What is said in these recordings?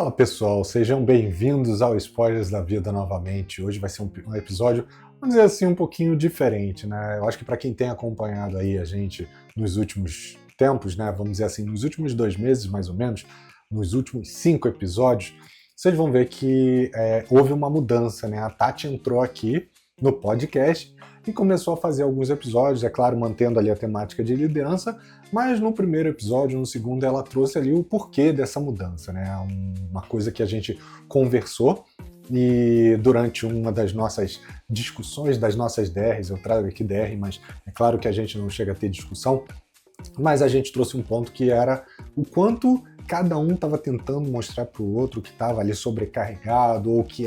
Fala pessoal, sejam bem-vindos ao Spoilers da Vida novamente. Hoje vai ser um episódio, vamos dizer assim, um pouquinho diferente, né? Eu acho que para quem tem acompanhado aí a gente nos últimos tempos, né? Vamos dizer assim, nos últimos 2 meses mais ou menos, nos últimos 5 episódios, vocês vão ver que houve uma mudança, né? A Tati entrou aqui no podcast e começou a fazer alguns episódios, é claro, mantendo ali a temática de liderança, mas no primeiro episódio, no segundo, ela trouxe ali o porquê dessa mudança, né? Uma coisa que a gente conversou e durante uma das nossas discussões, das nossas DRs, eu trago aqui DR, mas é claro que a gente não chega a ter discussão, mas a gente trouxe um ponto que era o quanto cada um estava tentando mostrar para o outro que estava ali sobrecarregado ou que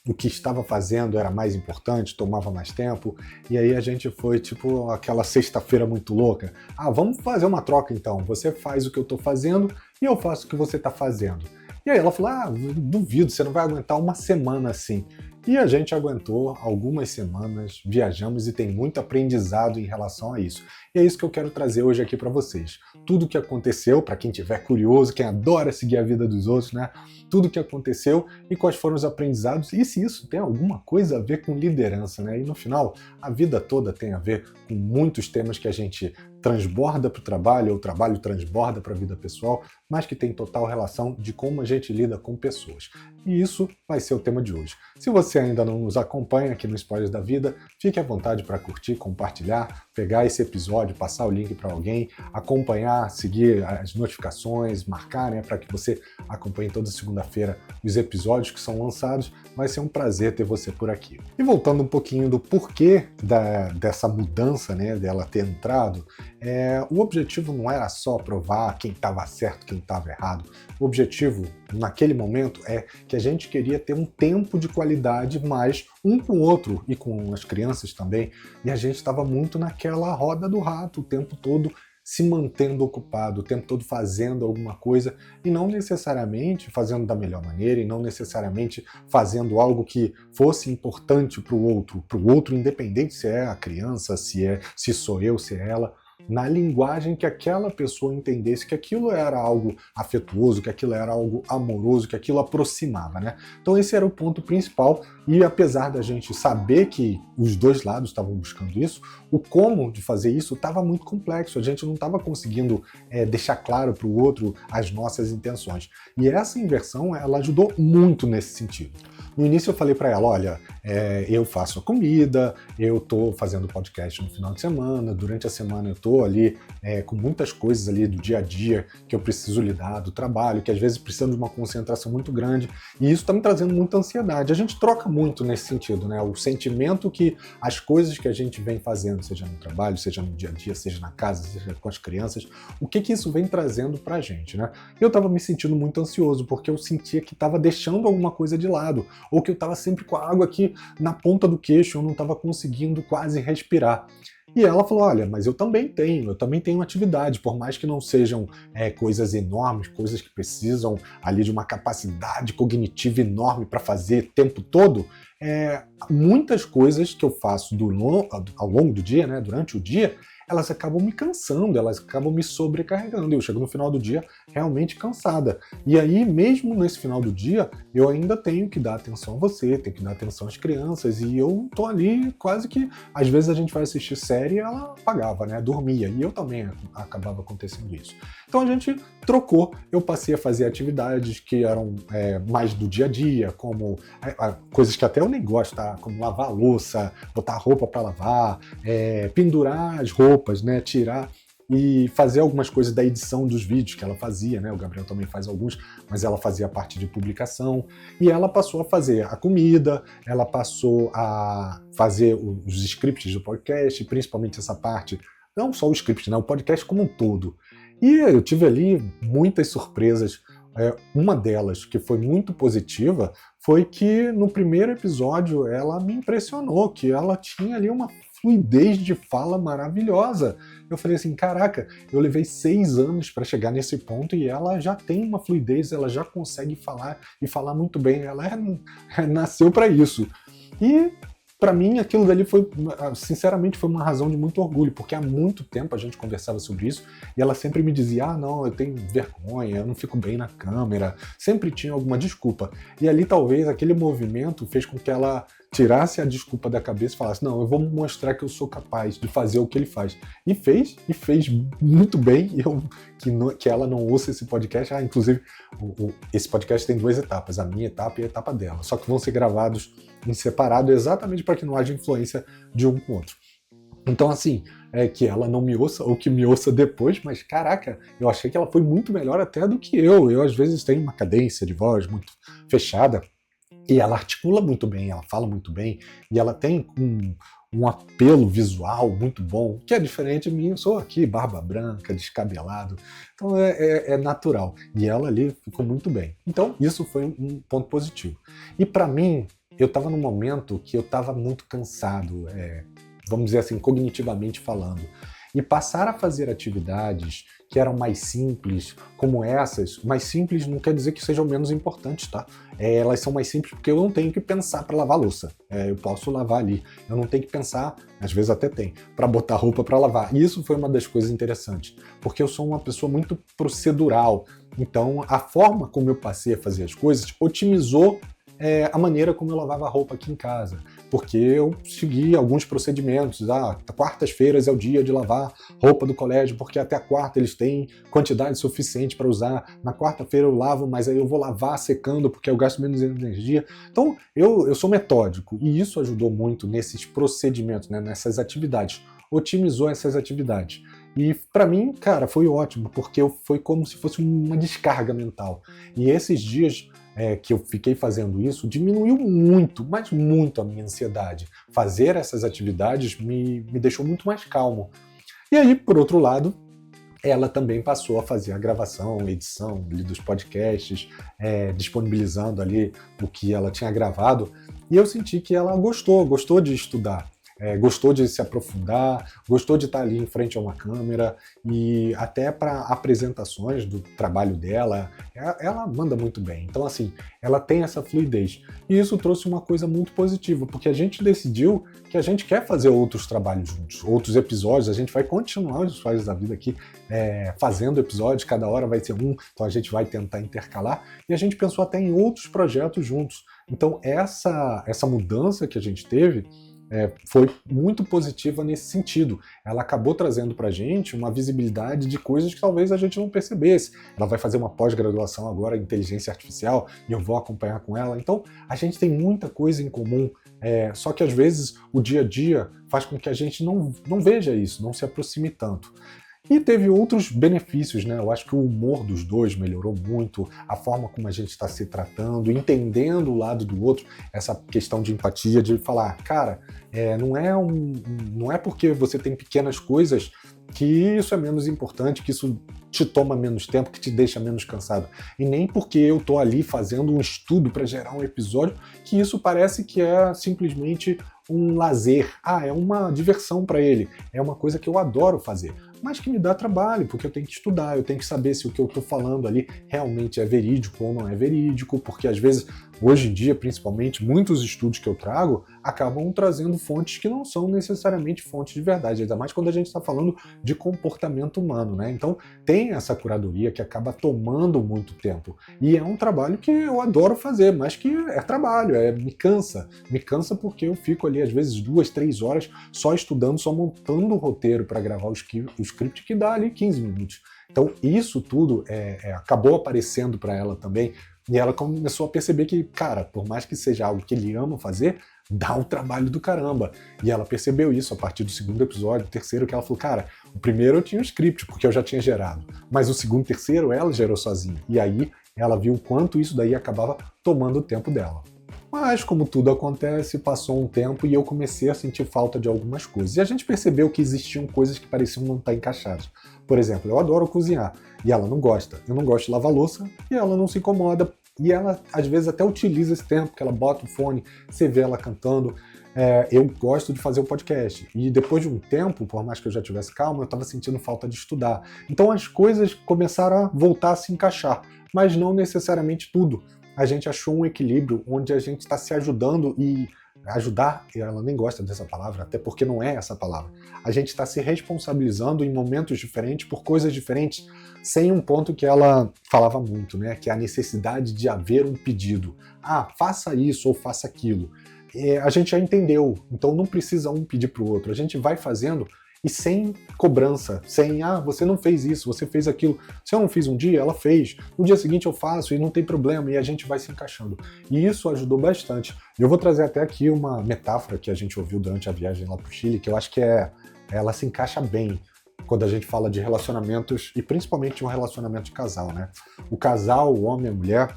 o que estava fazendo era mais importante, tomava mais tempo, e aí a gente foi tipo aquela sexta-feira muito louca. Vamos fazer uma troca então, você faz o que eu estou fazendo e eu faço o que você está fazendo. E aí ela falou, duvido, você não vai aguentar uma semana assim. E a gente aguentou algumas semanas, viajamos e tem muito aprendizado em relação a isso. E é isso que eu quero trazer hoje aqui para vocês. Tudo o que aconteceu, para quem estiver curioso, quem adora seguir a vida dos outros, né? Tudo o que aconteceu e quais foram os aprendizados e se isso tem alguma coisa a ver com liderança, né? E no final, a vida toda tem a ver com muitos temas que a gente transborda para o trabalho, ou o trabalho transborda para a vida pessoal, mas que tem total relação de como a gente lida com pessoas. E isso vai ser o tema de hoje. Se você ainda não nos acompanha aqui no Spoilers da Vida, fique à vontade para curtir, compartilhar, pegar esse episódio, passar o link para alguém, acompanhar, seguir as notificações, marcar, né, para que você acompanhe toda segunda-feira os episódios que são lançados. Vai ser um prazer ter você por aqui. E voltando um pouquinho do porquê dessa mudança, né, dela ter entrado, o objetivo não era só provar quem estava certo, quem estava errado. O objetivo, naquele momento, é que a gente queria ter um tempo de qualidade mais um com o outro e com as crianças também. E a gente estava muito naquela roda do rato o tempo todo, se mantendo ocupado, o tempo todo fazendo alguma coisa e não necessariamente fazendo da melhor maneira e não necessariamente fazendo algo que fosse importante para o outro independente se é a criança, se sou eu, se é ela, na linguagem que aquela pessoa entendesse que aquilo era algo afetuoso, que aquilo era algo amoroso, que aquilo aproximava, né? Então esse era o ponto principal e apesar da gente saber que os dois lados estavam buscando isso, o como de fazer isso estava muito complexo, a gente não estava conseguindo deixar claro para o outro as nossas intenções. E essa inversão, ela ajudou muito nesse sentido. No início eu falei para ela, olha, eu faço a comida, eu estou fazendo podcast no final de semana, durante a semana eu estou ali com muitas coisas ali do dia a dia que eu preciso lidar, do trabalho, que às vezes precisa de uma concentração muito grande, e isso está me trazendo muita ansiedade. A gente troca muito nesse sentido, né? O sentimento que as coisas que a gente vem fazendo, seja no trabalho, seja no dia a dia, seja na casa, seja com as crianças, o que isso vem trazendo pra gente, né? Eu estava me sentindo muito ansioso, porque eu sentia que estava deixando alguma coisa de lado, ou que eu estava sempre com a água aqui na ponta do queixo, eu não estava conseguindo quase respirar. E ela falou, olha, mas eu também tenho atividade, por mais que não sejam coisas enormes, coisas que precisam ali de uma capacidade cognitiva enorme para fazer o tempo todo, muitas coisas que eu faço ao longo do dia, né, durante o dia, elas acabam me cansando, elas acabam me sobrecarregando. Eu chego no final do dia realmente cansada. E aí, mesmo nesse final do dia, eu ainda tenho que dar atenção a você, tenho que dar atenção às crianças, e eu tô ali quase que... Às vezes a gente vai assistir série e ela apagava, né? Dormia. E eu também acabava acontecendo isso. Então a gente trocou. Eu passei a fazer atividades que eram mais do dia a dia, como coisas que até eu nem gosto, tá? Como lavar a louça, botar roupa para lavar, pendurar as roupas, né? Tirar e fazer algumas coisas da edição dos vídeos que ela fazia, né? O Gabriel também faz alguns, mas ela fazia a parte de publicação. E ela passou a fazer a comida, ela passou a fazer os scripts do podcast, principalmente essa parte, não só o script, né? O podcast como um todo. E eu tive ali muitas surpresas. Uma delas, que foi muito positiva, foi que no primeiro episódio ela me impressionou, que ela tinha ali uma fluidez de fala maravilhosa. Eu falei assim, caraca, eu levei 6 anos para chegar nesse ponto e ela já tem uma fluidez, ela já consegue falar e falar muito bem, ela nasceu para isso. E para mim, aquilo dali foi, sinceramente, foi uma razão de muito orgulho, porque há muito tempo a gente conversava sobre isso e ela sempre me dizia, não, eu tenho vergonha, eu não fico bem na câmera, sempre tinha alguma desculpa. E ali talvez aquele movimento fez com que ela tirasse a desculpa da cabeça e falasse, não, eu vou mostrar que eu sou capaz de fazer o que ele faz. E fez muito bem, que ela não ouça esse podcast. Inclusive, esse podcast tem 2 etapas, a minha etapa e a etapa dela, só que vão ser gravados em separado exatamente para que não haja influência de um com o outro. Então, assim, que ela não me ouça ou que me ouça depois, mas caraca, eu achei que ela foi muito melhor até do que eu. Eu, às vezes, tenho uma cadência de voz muito fechada e ela articula muito bem, ela fala muito bem e ela tem um apelo visual muito bom, que é diferente de mim, eu sou aqui, barba branca, descabelado, então é natural. E ela ali ficou muito bem. Então, isso foi um ponto positivo. E para mim, eu estava num momento que eu estava muito cansado, vamos dizer assim, cognitivamente falando. E passar a fazer atividades que eram mais simples, como essas, mais simples não quer dizer que sejam menos importantes, tá? Elas são mais simples porque eu não tenho que pensar para lavar louça. Eu posso lavar ali. Eu não tenho que pensar, às vezes até tem, para botar roupa para lavar. E isso foi uma das coisas interessantes, porque eu sou uma pessoa muito procedural. Então, a forma como eu passei a fazer as coisas otimizou a maneira como eu lavava a roupa aqui em casa, porque eu segui alguns procedimentos. Quartas-feiras é o dia de lavar roupa do colégio, porque até a quarta eles têm quantidade suficiente para usar. Na quarta-feira eu lavo, mas aí eu vou lavar secando, porque eu gasto menos energia. Então, eu sou metódico, e isso ajudou muito nesses procedimentos, né, nessas atividades. Otimizou essas atividades. E para mim, cara, foi ótimo, porque foi como se fosse uma descarga mental. E esses dias que eu fiquei fazendo isso, diminuiu muito, mas muito a minha ansiedade. Fazer essas atividades me deixou muito mais calmo. E aí, por outro lado, ela também passou a fazer a gravação, a edição ali dos podcasts, disponibilizando ali o que ela tinha gravado, e eu senti que ela gostou de estudar. Gostou de se aprofundar, gostou de estar ali em frente a uma câmera, e até para apresentações do trabalho dela, ela manda muito bem. Então, assim, ela tem essa fluidez. E isso trouxe uma coisa muito positiva, porque a gente decidiu que a gente quer fazer outros trabalhos juntos, outros episódios. A gente vai continuar os Histórias da Vida aqui, fazendo episódios, cada hora vai ser um, então a gente vai tentar intercalar, e a gente pensou até em outros projetos juntos. Então, essa mudança que a gente teve foi muito positiva nesse sentido. Ela acabou trazendo para a gente uma visibilidade de coisas que talvez a gente não percebesse. Ela vai fazer uma pós-graduação agora em inteligência artificial e eu vou acompanhar com ela. Então, a gente tem muita coisa em comum, só que às vezes o dia a dia faz com que a gente não veja isso, não se aproxime tanto. E teve outros benefícios, né? Eu acho que o humor dos dois melhorou muito, a forma como a gente está se tratando, entendendo o lado do outro, essa questão de empatia, de falar, cara, não é porque você tem pequenas coisas que isso é menos importante, que isso te toma menos tempo, que te deixa menos cansado. E nem porque eu tô ali fazendo um estudo para gerar um episódio, que isso parece que é simplesmente um lazer. É uma diversão para ele. É uma coisa que eu adoro fazer, mas que me dá trabalho, porque eu tenho que estudar, eu tenho que saber se o que eu estou falando ali realmente é verídico ou não é verídico, porque às vezes, hoje em dia, principalmente, muitos estudos que eu trago acabam trazendo fontes que não são necessariamente fontes de verdade, ainda mais quando a gente está falando de comportamento humano, né? Então, tem essa curadoria que acaba tomando muito tempo. E é um trabalho que eu adoro fazer, mas que é trabalho, me cansa. Me cansa porque eu fico ali, às vezes, 2, 3 horas só estudando, só montando o roteiro para gravar o script, que dá ali 15 minutos. Então, isso tudo acabou aparecendo para ela também, e ela começou a perceber que, cara, por mais que seja algo que ele ama fazer, dá um trabalho do caramba. E ela percebeu isso a partir do segundo episódio, terceiro, que ela falou, cara, o primeiro eu tinha um script, porque eu já tinha gerado, mas o segundo e terceiro ela gerou sozinha. E aí ela viu o quanto isso daí acabava tomando o tempo dela. Mas, como tudo acontece, passou um tempo e eu comecei a sentir falta de algumas coisas. E a gente percebeu que existiam coisas que pareciam não estar encaixadas. Por exemplo, eu adoro cozinhar e ela não gosta. Eu não gosto de lavar louça e ela não se incomoda. E ela, às vezes, até utiliza esse tempo, que ela bota o fone, você vê ela cantando. Eu gosto de fazer o podcast. E depois de um tempo, por mais que eu já tivesse calma, eu estava sentindo falta de estudar. Então as coisas começaram a voltar a se encaixar, mas não necessariamente tudo. a gente achou um equilíbrio onde a gente está se ajudando e ajudar, ela nem gosta dessa palavra, até porque não é essa palavra. A gente está se responsabilizando em momentos diferentes por coisas diferentes, sem um ponto que ela falava muito, né? Que é a necessidade de haver um pedido. Ah, faça isso ou faça aquilo. A gente já entendeu, então não precisa um pedir para o outro. A gente vai fazendo e sem cobrança, sem, você não fez isso, você fez aquilo. Se eu não fiz um dia, ela fez. No dia seguinte eu faço e não tem problema, e a gente vai se encaixando. E isso ajudou bastante. Eu vou trazer até aqui uma metáfora que a gente ouviu durante a viagem lá para o Chile, que eu acho que ela se encaixa bem quando a gente fala de relacionamentos, e principalmente de um relacionamento de casal, né? O casal, o homem e a mulher,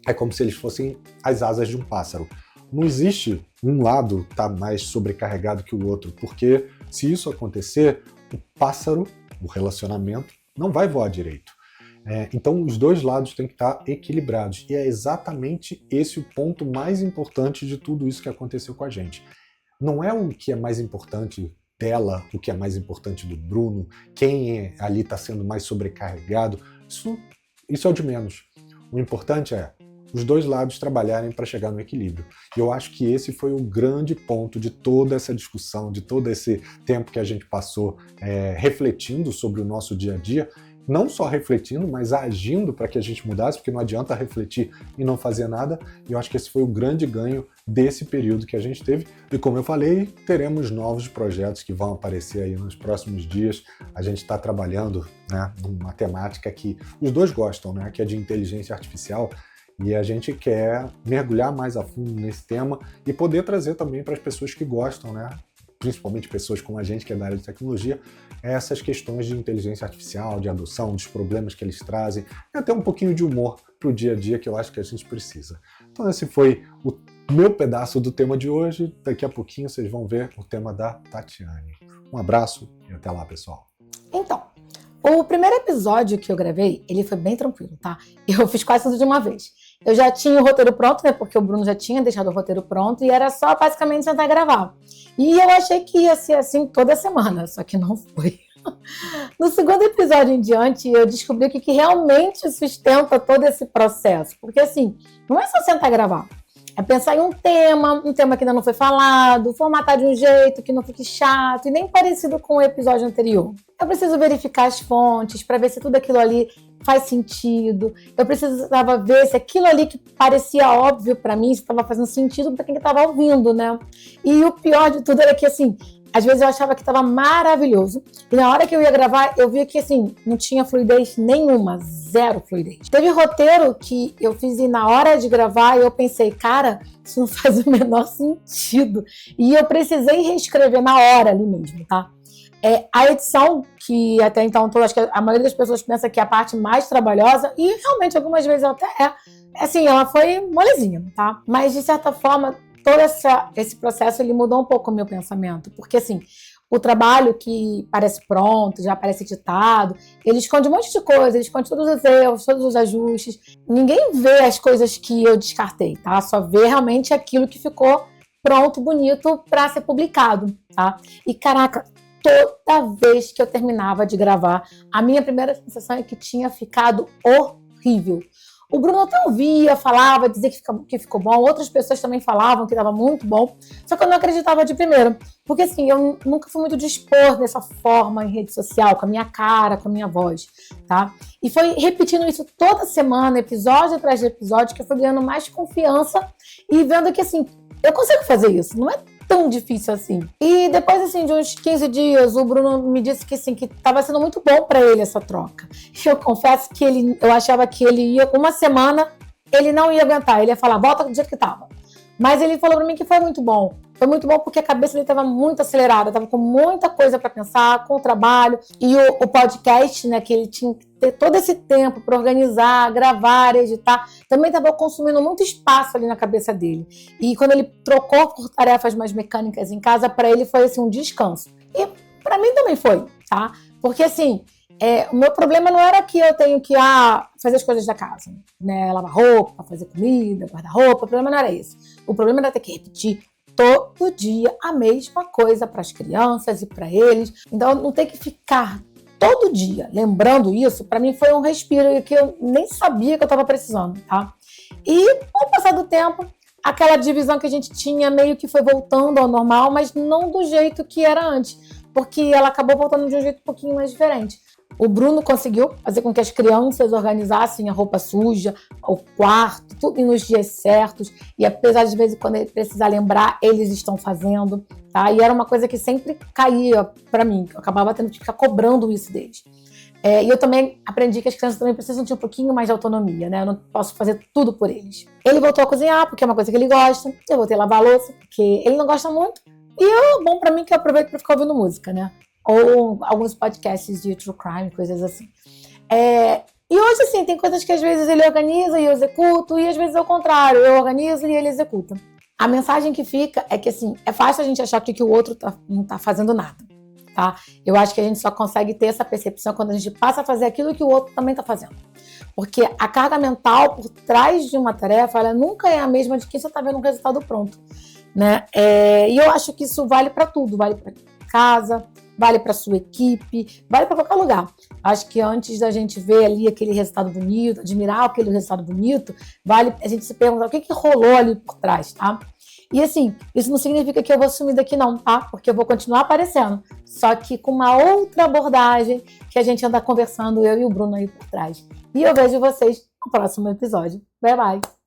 é como se eles fossem as asas de um pássaro. Não existe um lado tá mais sobrecarregado que o outro, porque se isso acontecer, o pássaro, o relacionamento, não vai voar direito. Então os dois lados têm que estar equilibrados. E é exatamente esse o ponto mais importante de tudo isso que aconteceu com a gente. Não é o que é mais importante dela, o que é mais importante do Bruno, quem ali está sendo mais sobrecarregado. Isso é o de menos. O importante é os dois lados trabalharem para chegar no equilíbrio. E eu acho que esse foi o grande ponto de toda essa discussão, de todo esse tempo que a gente passou refletindo sobre o nosso dia a dia, não só refletindo, mas agindo para que a gente mudasse, porque não adianta refletir e não fazer nada. E eu acho que esse foi o grande ganho desse período que a gente teve. E como eu falei, teremos novos projetos que vão aparecer aí nos próximos dias. A gente está trabalhando, né, numa temática que os dois gostam, né, que é de inteligência artificial. E a gente quer mergulhar mais a fundo nesse tema e poder trazer também para as pessoas que gostam, né? Principalmente pessoas como a gente, que é da área de tecnologia, essas questões de inteligência artificial, de adoção, dos problemas que eles trazem, e até um pouquinho de humor para o dia a dia que eu acho que a gente precisa. Então esse foi o meu pedaço do tema de hoje. Daqui a pouquinho vocês vão ver o tema da Tatiane. Um abraço e até lá, pessoal. Então, o primeiro episódio que eu gravei, ele foi bem tranquilo, tá? Eu fiz quase tudo de uma vez. Eu já tinha o roteiro pronto, né? Porque o Bruno já tinha deixado o roteiro pronto e era só basicamente sentar e gravar. E eu achei que ia ser assim toda semana, só que não foi. No segundo episódio em diante, eu descobri o que realmente sustenta todo esse processo. Porque assim, não é só sentar e gravar. É pensar em um tema que ainda não foi falado, formatar de um jeito que não fique chato e nem parecido com o episódio anterior. Eu preciso verificar as fontes para ver se tudo aquilo ali faz sentido. Eu precisava ver se aquilo ali que parecia óbvio para mim estava fazendo sentido para quem estava ouvindo, né? E o pior de tudo era que, assim, às vezes eu achava que estava maravilhoso. E na hora que eu ia gravar, eu via que, assim, não tinha fluidez nenhuma. Zero fluidez. Teve roteiro que eu fiz e na hora de gravar eu pensei, cara, isso não faz o menor sentido. E eu precisei reescrever na hora ali mesmo, tá? A edição, que até então, acho que a maioria das pessoas pensa que é a parte mais trabalhosa, e realmente algumas vezes até assim, ela foi molezinha, tá? Mas de certa forma, todo esse processo ele mudou um pouco o meu pensamento, porque assim, o trabalho que parece pronto, já parece editado, ele esconde um monte de coisa, ele esconde todos os erros, todos os ajustes. Ninguém vê as coisas que eu descartei, tá? Só vê realmente aquilo que ficou pronto, bonito para ser publicado, tá? E caraca, toda vez que eu terminava de gravar, a minha primeira sensação é que tinha ficado horrível. O Bruno até ouvia, falava, dizia que ficou bom. Outras pessoas também falavam que estava muito bom. Só que eu não acreditava de primeiro. Porque assim, eu nunca fui muito de expor dessa forma em rede social, com a minha cara, com a minha voz, tá? E foi repetindo isso toda semana, episódio atrás de episódio, que eu fui ganhando mais confiança e vendo que assim, eu consigo fazer isso. Não é tão difícil assim. E depois, assim, de uns 15 dias, o Bruno me disse que, assim, que estava sendo muito bom para ele essa troca. E eu confesso que eu achava que ele ia, uma semana, ele não ia aguentar. Ele ia falar, volta do jeito que estava. Mas ele falou para mim que foi muito bom. Foi muito bom porque a cabeça dele estava muito acelerada, estava com muita coisa para pensar, com o trabalho. E o podcast, né, que ele tinha que ter todo esse tempo para organizar, gravar, editar, também estava consumindo muito espaço ali na cabeça dele. E quando ele trocou por tarefas mais mecânicas em casa, para ele foi assim, um descanso. E para mim também foi, tá? Porque assim, o meu problema não era que eu tenho que fazer as coisas da casa, né? Lavar roupa, fazer comida, guardar roupa, o problema não era esse. O problema era ter que repetir todo dia a mesma coisa para as crianças e para eles. Então, não ter que ficar todo dia lembrando isso, para mim foi um respiro que eu nem sabia que eu estava precisando, tá? E, com o passar do tempo, aquela divisão que a gente tinha meio que foi voltando ao normal, mas não do jeito que era antes, porque ela acabou voltando de um jeito um pouquinho mais diferente. O Bruno conseguiu fazer com que as crianças organizassem a roupa suja, o quarto, tudo nos dias certos. E apesar de vez em quando ele precisar lembrar, eles estão fazendo, tá? E era uma coisa que sempre caía para mim. Eu acabava tendo que ficar cobrando isso deles. E eu também aprendi que as crianças também precisam de um pouquinho mais de autonomia, né? Eu não posso fazer tudo por eles. Ele voltou a cozinhar, porque é uma coisa que ele gosta. Eu voltei a lavar a louça, porque ele não gosta muito. E é bom pra mim que eu aproveito pra ficar ouvindo música, né? Ou alguns podcasts de true crime, coisas assim. E hoje, assim, tem coisas que às vezes ele organiza e eu executo, e às vezes é o contrário, eu organizo e ele executa. A mensagem que fica é que, assim, é fácil a gente achar que o outro não tá fazendo nada, tá? Eu acho que a gente só consegue ter essa percepção quando a gente passa a fazer aquilo que o outro também tá fazendo. Porque a carga mental por trás de uma tarefa, ela nunca é a mesma de quem só tá vendo um resultado pronto, né? E eu acho que isso vale para tudo, vale para casa, vale para sua equipe, vale para qualquer lugar. Acho que antes da gente ver ali aquele resultado bonito, admirar aquele resultado bonito, vale a gente se perguntar o que rolou ali por trás, tá? E assim, isso não significa que eu vou sumir daqui não, tá? Porque eu vou continuar aparecendo, só que com uma outra abordagem que a gente anda conversando, eu e o Bruno aí por trás. E eu vejo vocês no próximo episódio. Bye, bye!